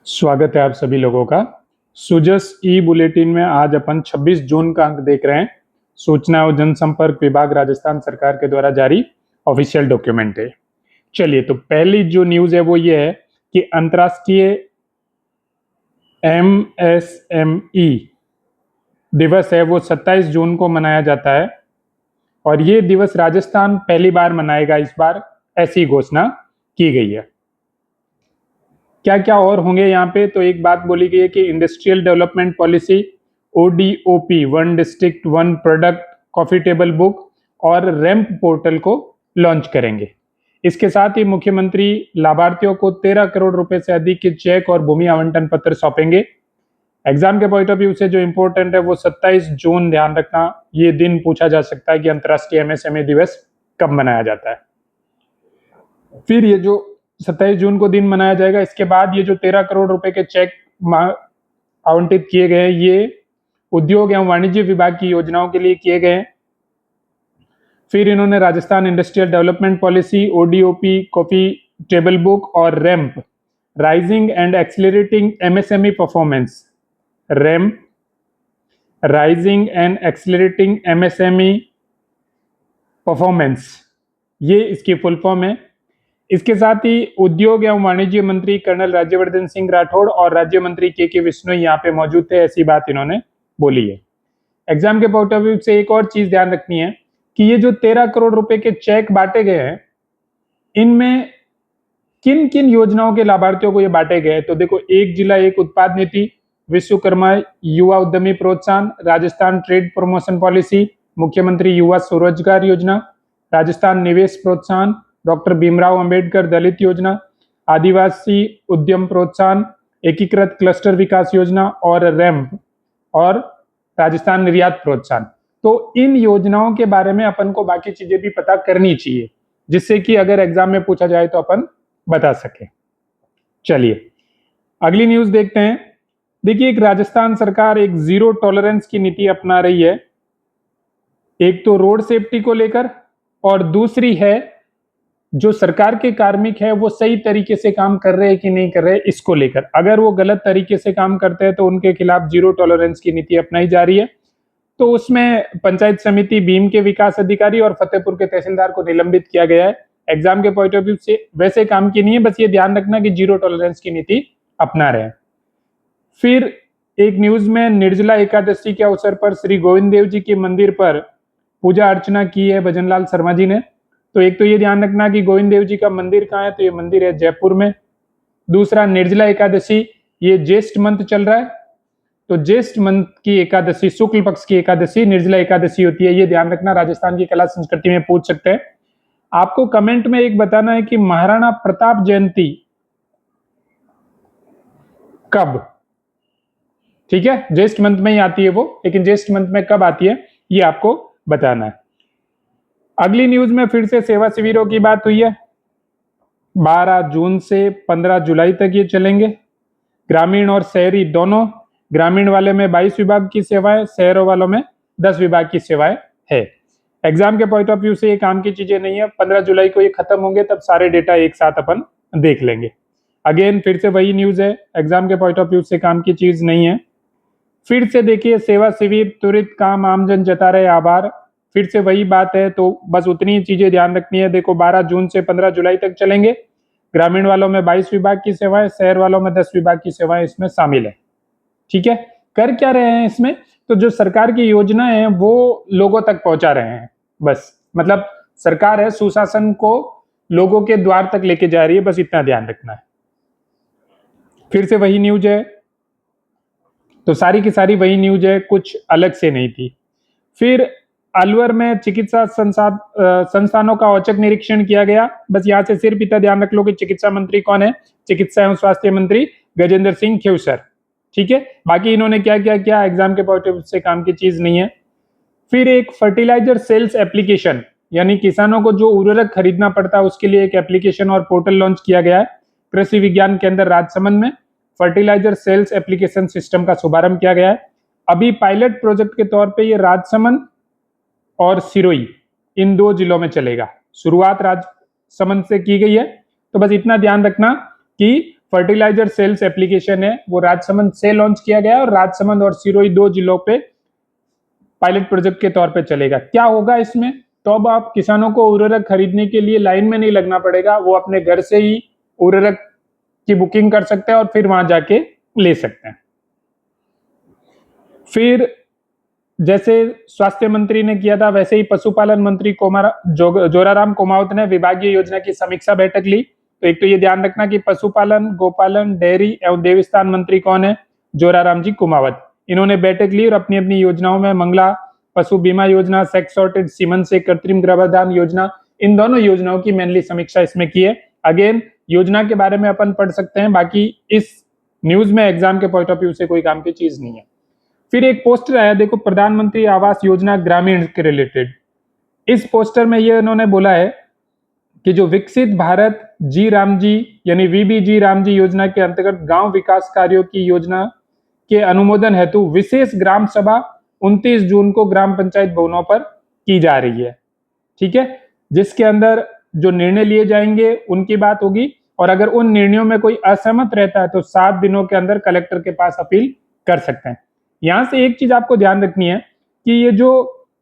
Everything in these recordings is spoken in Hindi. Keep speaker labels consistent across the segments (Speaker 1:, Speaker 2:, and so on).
Speaker 1: स्वागत है आप सभी लोगों का। सुजस ई बुलेटिन में आज अपन 26 जून का अंक देख रहे हैं। सूचना और जनसंपर्क विभाग राजस्थान सरकार के द्वारा जारी ऑफिशियल डॉक्यूमेंट है। चलिए, तो पहली जो न्यूज है वो ये है कि अंतर्राष्ट्रीय एमएसएमई दिवस है वो 27 जून को मनाया जाता है और ये दिवस राजस्थान पहली बार मनाएगा इस बार, ऐसी घोषणा की गई है। क्या क्या और होंगे यहाँ पे, तो एक बात बोली गई है कि industrial development policy, ODOP, one district one product coffee table book और रैंप पोर्टल को लॉन्च करेंगे। इसके साथ ही मुख्यमंत्री लाभार्थियों को 13 करोड़ रुपए से अधिक के चेक और भूमि आवंटन पत्र सौंपेंगे। एग्जाम के पॉइंट ऑफ व्यू से जो इंपॉर्टेंट है वो 27 जून, ध्यान रखना, ये दिन पूछा जा सकता है कि अंतर्राष्ट्रीय एमएसएमई दिवस कब मनाया जाता है। फिर ये जो 27 जून को दिन मनाया जाएगा, इसके बाद ये जो 13 करोड़ रुपए के चेक आवंटित किए गए हैं ये उद्योग एवं वाणिज्य विभाग की योजनाओं के लिए किए गए हैं। फिर इन्होंने Rajasthan industrial development policy, ODOP, coffee table book और RAMP, rising and accelerating MSME performance, RAMP, rising and accelerating MSME performance, ये इसकी फुल फॉर्म है। इसके साथ ही उद्योग एवं वाणिज्य मंत्री कर्नल राज्यवर्धन सिंह राठौड़ और राज्य मंत्री के विश्नोई यहाँ पे मौजूद थे, ऐसी बात इन्होंने बोली है। एग्जाम के पॉइंट ऑफ व्यू से एक और चीज ध्यान रखनी है कि ये जो 13 करोड़ रुपए के चेक बांटे गए हैं, इनमें किन किन योजनाओं के लाभार्थियों को ये बांटे गए, तो देखो, एक जिला एक उत्पाद नीति, विश्वकर्मा युवा उद्यमी प्रोत्साहन, राजस्थान ट्रेड प्रमोशन पॉलिसी, मुख्यमंत्री युवा स्वरोजगार योजना, राजस्थान निवेश प्रोत्साहन, डॉक्टर भीमराव अंबेडकर दलित योजना, आदिवासी उद्यम प्रोत्साहन, एकीकृत क्लस्टर विकास योजना और रैंप और राजस्थान निर्यात प्रोत्साहन। तो इन योजनाओं के बारे में अपन को बाकी चीजें भी पता करनी चाहिए, जिससे कि अगर एग्जाम में पूछा जाए तो अपन बता सके। चलिए अगली न्यूज देखते हैं। देखिए, एक राजस्थान सरकार एक जीरो टॉलरेंस की नीति अपना रही है, एक तो रोड सेफ्टी को लेकर और दूसरी है जो सरकार के कार्मिक है वो सही तरीके से काम कर रहे हैं कि नहीं कर रहे, इसको लेकर। अगर वो गलत तरीके से काम करते हैं तो उनके खिलाफ जीरो टॉलरेंस की नीति अपनाई जा रही है। तो उसमें पंचायत समिति भीम के विकास अधिकारी और फतेहपुर के तहसीलदार को निलंबित किया गया है। एग्जाम के पॉइंट ऑफ व्यू से वैसे काम की नहीं है, बस ये ध्यान रखना कि जीरो टॉलरेंस की नीति अपना रहे हैं। फिर एक न्यूज में निर्जला एकादशी के अवसर पर श्री गोविंद देव जी के मंदिर पर पूजा अर्चना की है भजनलाल शर्मा जी ने। तो एक तो ये ध्यान रखना कि गोविंद देव जी का मंदिर कहाँ है, तो ये मंदिर है जयपुर में। दूसरा, निर्जला एकादशी, ये ज्येष्ठ मंथ चल रहा है, तो ज्येष्ठ मंथ की एकादशी, शुक्ल पक्ष की एकादशी निर्जला एकादशी होती है, ये ध्यान रखना। राजस्थान की कला संस्कृति में पूछ सकते हैं। आपको कमेंट में एक बताना है कि महाराणा प्रताप जयंती कब, ठीक है, ज्येष्ठ मंथ में ही आती है वो, लेकिन ज्येष्ठ मंथ में कब आती है ये आपको बताना है। अगली न्यूज में फिर से सेवा शिविरों की बात हुई है। 12 जून से 15 जुलाई तक ये चलेंगे। ग्रामीण और शहरी दोनों, ग्रामीण वाले में 22 विभाग की सेवाएं, शहरों वालों में 10 विभाग की सेवाएं है। एग्जाम के पॉइंट ऑफ व्यू से ये काम की चीजें नहीं है। 15 जुलाई को ये खत्म होंगे, तब सारे डेटा एक साथ अपन देख लेंगे। अगेन फिर से वही न्यूज है, एग्जाम के पॉइंट ऑफ व्यू से काम की चीज नहीं है। फिर से देखिए, सेवा शिविर त्वरित काम, आमजन जता रहे आभार, फिर से वही बात है। तो बस उतनी ही चीजें ध्यान रखनी है। देखो, 12 जून से 15 जुलाई तक चलेंगे। ग्रामीण वालों में 22 विभाग की सेवाएं, शहर वालों में 10 विभाग की सेवाएं इसमें शामिल है। ठीक है, कर क्या रहे हैं इसमें, तो जो सरकार की योजनाएं हैं वो लोगों तक पहुंचा रहे हैं। बस मतलब सरकार है, सुशासन को लोगों के द्वार तक लेके जा रही है, बस इतना ध्यान रखना है। फिर से वही न्यूज है, तो सारी की सारी वही न्यूज है, कुछ अलग से नहीं थी। फिर अलवर में चिकित्सा संस्थानों का औचक निरीक्षण किया गया। बस यहाँ से सिर्फ इतना ध्यान रख लो कि चिकित्सा मंत्री कौन है, चिकित्सा एवं स्वास्थ्य मंत्री गजेंद्र सिंह खेवसर। ठीक है, बाकी इन्होंने क्या क्या किया एग्जाम के पॉइंट ऑफ व्यू से काम की चीज नहीं है। फिर एक फर्टिलाइजर सेल्स एप्लीकेशन, यानी किसानों को जो उर्वरक खरीदना पड़ता है उसके लिए एक एप्लीकेशन और पोर्टल लॉन्च किया गया है। कृषि विज्ञान केंद्र राजसमंद में फर्टिलाइजर सेल्स एप्लीकेशन सिस्टम का शुभारंभ किया गया है। अभी पायलट प्रोजेक्ट के तौर पे ये राजसमंद और सिरोही इन 2 जिलों में चलेगा। शुरुआत राजसमंद से की गई है, तो बस इतना ध्यान रखना कि फर्टिलाइजर सेल्स एप्लीकेशन है वो राजसमंद से लॉन्च किया गया और राजसमंद और सिरोही 2 जिलों पे पायलट प्रोजेक्ट के तौर पे चलेगा। क्या होगा इसमें, तो अब आप किसानों को उर्वरक खरीदने के लिए लाइन में नहीं लगना पड़ेगा, वो अपने घर से ही उर्वरक की बुकिंग कर सकते हैं और फिर वहां जाके ले सकते हैं। फिर जैसे स्वास्थ्य मंत्री ने किया था वैसे ही पशुपालन मंत्री जोराराम कुमावत ने विभागीय योजना की समीक्षा बैठक ली। तो एक तो ये ध्यान रखना कि पशुपालन, गोपालन, डेयरी एवं देवस्थान मंत्री कौन है, जोराराम जी कुमावत। इन्होंने बैठक ली और अपनी अपनी योजनाओं में मंगला पशु बीमा योजना, सेक्स सॉर्टेड सीमन से कृत्रिम गर्भाधान योजना, इन दोनों योजनाओं की मेनली समीक्षा इसमें की है। अगेन योजना के बारे में अपन पढ़ सकते हैं, बाकी इस न्यूज में एग्जाम के पॉइंट ऑफ व्यू से कोई काम की चीज नहीं है। फिर एक पोस्टर आया, देखो, प्रधानमंत्री आवास योजना ग्रामीण के रिलेटेड। इस पोस्टर में ये उन्होंने बोला है कि जो विकसित भारत जी राम जी यानी VBG राम जी योजना के अंतर्गत गांव विकास कार्यों की योजना के अनुमोदन हेतु विशेष ग्राम सभा 29 जून को ग्राम पंचायत भवनों पर की जा रही है। ठीक है, जिसके अंदर जो निर्णय लिए जाएंगे उनकी बात होगी और अगर उन निर्णयों में कोई असहमत रहता है तो 7 दिनों के अंदर कलेक्टर के पास अपील कर सकते हैं। यहां से एक चीज आपको ध्यान रखनी है कि ये जो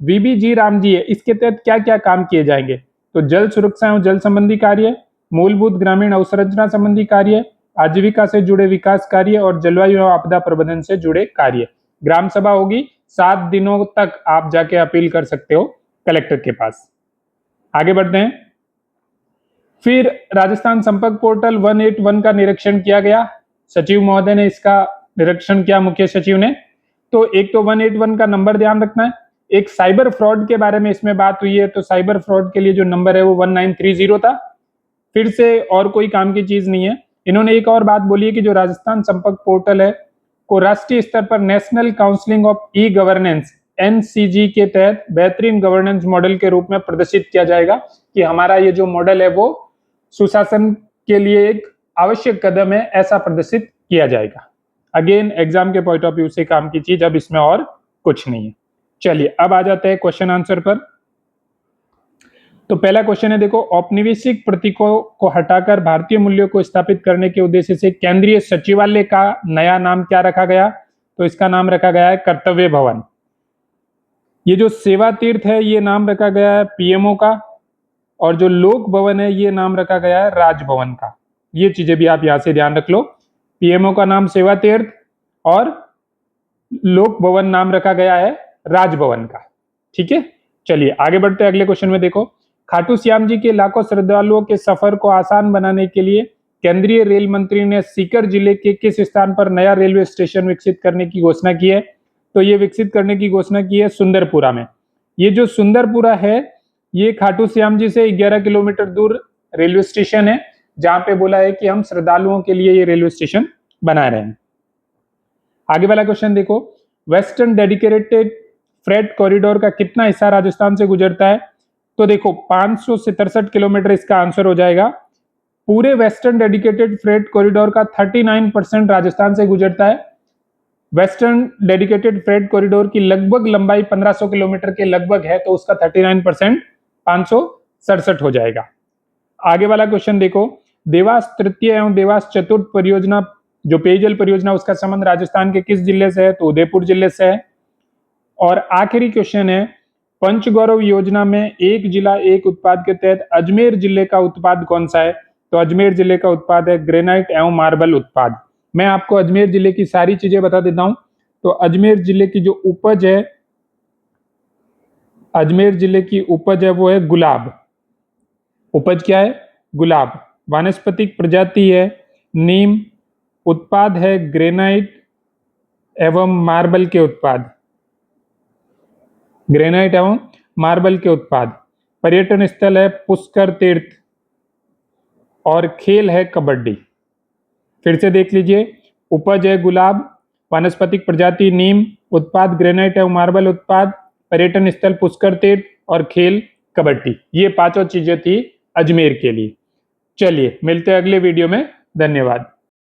Speaker 1: VBG राम जी है इसके तहत क्या क्या काम किए जाएंगे। तो जल सुरक्षा एवं जल संबंधी कार्य, मूलभूत ग्रामीण अवसंरचना संबंधी कार्य, आजीविका से जुड़े विकास कार्य और जलवायु एवं आपदा प्रबंधन से जुड़े कार्य। ग्राम सभा होगी, 7 दिनों तक आप जाके अपील कर सकते हो कलेक्टर के पास। आगे बढ़ते हैं। फिर राजस्थान संपर्क पोर्टल 181 का निरीक्षण किया गया। सचिव महोदय ने इसका निरीक्षण किया, मुख्य सचिव ने। तो एक तो 181 का नंबर ध्यान रखना है। एक साइबर फ्रॉड के बारे में इसमें बात हुई है, तो साइबर फ्रॉड के लिए जो नंबर है वो 1930 था। फिर से और कोई काम की चीज नहीं है। इन्होंने एक और बात बोली है कि जो राजस्थान संपर्क पोर्टल है को राष्ट्रीय स्तर पर national counselling of e governance NCG के तहत बेहतरीन गवर्नेंस मॉडल के रूप में प्रदर्शित किया जाएगा कि हमारा ये जो मॉडल है वो सुशासन के लिए एक आवश्यक कदम है, ऐसा प्रदर्शित किया जाएगा। अगेन एग्जाम के पॉइंट ऑफ व्यू से काम की चीज, अब इसमें और कुछ नहीं है। चलिए अब आ जाते हैं क्वेश्चन आंसर पर। तो पहला क्वेश्चन है, देखो, औपनिवेशिक प्रतीकों को हटाकर भारतीय मूल्यों को स्थापित करने के उद्देश्य से केंद्रीय सचिवालय का नया नाम क्या रखा गया। तो इसका नाम रखा गया है कर्तव्य भवन। ये जो सेवा तीर्थ है ये नाम रखा गया है PMO का, और जो लोक भवन है ये नाम रखा गया है राजभवन का। ये चीजें भी आप यहां से ध्यान रख लो। PMO का नाम सेवा तीर्थ और लोक भवन नाम रखा गया है राजभवन का। ठीक है, चलिए आगे बढ़ते हैं अगले क्वेश्चन में। देखो, खाटू श्याम जी के लाखों श्रद्धालुओं के सफर को आसान बनाने के लिए केंद्रीय रेल मंत्री ने सीकर जिले के किस स्थान पर नया रेलवे स्टेशन विकसित करने की घोषणा की है। तो ये विकसित करने की घोषणा की है सुंदरपुरा में। ये जो सुंदरपुरा है ये खाटू श्याम जी से 11 किलोमीटर दूर रेलवे स्टेशन है, जहां पे बोला है कि हम श्रद्धालुओं के लिए ये रेलवे स्टेशन बना रहे हैं। आगे वाला क्वेश्चन देखो, वेस्टर्न डेडिकेटेड फ्रेट कॉरिडोर का कितना हिस्सा राजस्थान से गुजरता है। तो देखो 563 किलोमीटर इसका आंसर हो जाएगा। पूरे वेस्टर्न डेडिकेटेड फ्रेट कॉरिडोर का 39% राजस्थान से गुजरता है। वेस्टर्न डेडिकेटेड फ्रेट कॉरिडोर की लगभग लंबाई 1500 किलोमीटर के लगभग है, तो उसका 39% 567 हो जाएगा। आगे वाला क्वेश्चन देखो, देवास तृतीय एवं देवास चतुर्थ परियोजना जो पेयजल परियोजना उसका संबंध राजस्थान के किस जिले से है। तो उदयपुर जिले से है। और आखिरी क्वेश्चन है, पंचगौरव योजना में एक जिला एक उत्पाद के तहत अजमेर जिले का उत्पाद कौन सा है। तो अजमेर जिले का उत्पाद है ग्रेनाइट एवं मार्बल उत्पाद। मैं आपको अजमेर जिले की सारी चीजें बता देता हूं। तो अजमेर जिले की जो उपज है, अजमेर जिले की उपज है वो है गुलाब। उपज क्या है, गुलाब। वानस्पतिक प्रजाति है नीम। उत्पाद है ग्रेनाइट एवं मार्बल के उत्पाद, ग्रेनाइट एवं मार्बल के उत्पाद। पर्यटन स्थल है पुष्कर तीर्थ और खेल है कबड्डी। फिर से देख लीजिए, उपज है गुलाब, वानस्पतिक प्रजाति नीम, उत्पाद ग्रेनाइट एवं मार्बल उत्पाद, पर्यटन स्थल पुष्कर तीर्थ और खेल कबड्डी। ये पांचों चीजें थी अजमेर के लिए। चलिए मिलते हैं अगले वीडियो में, धन्यवाद।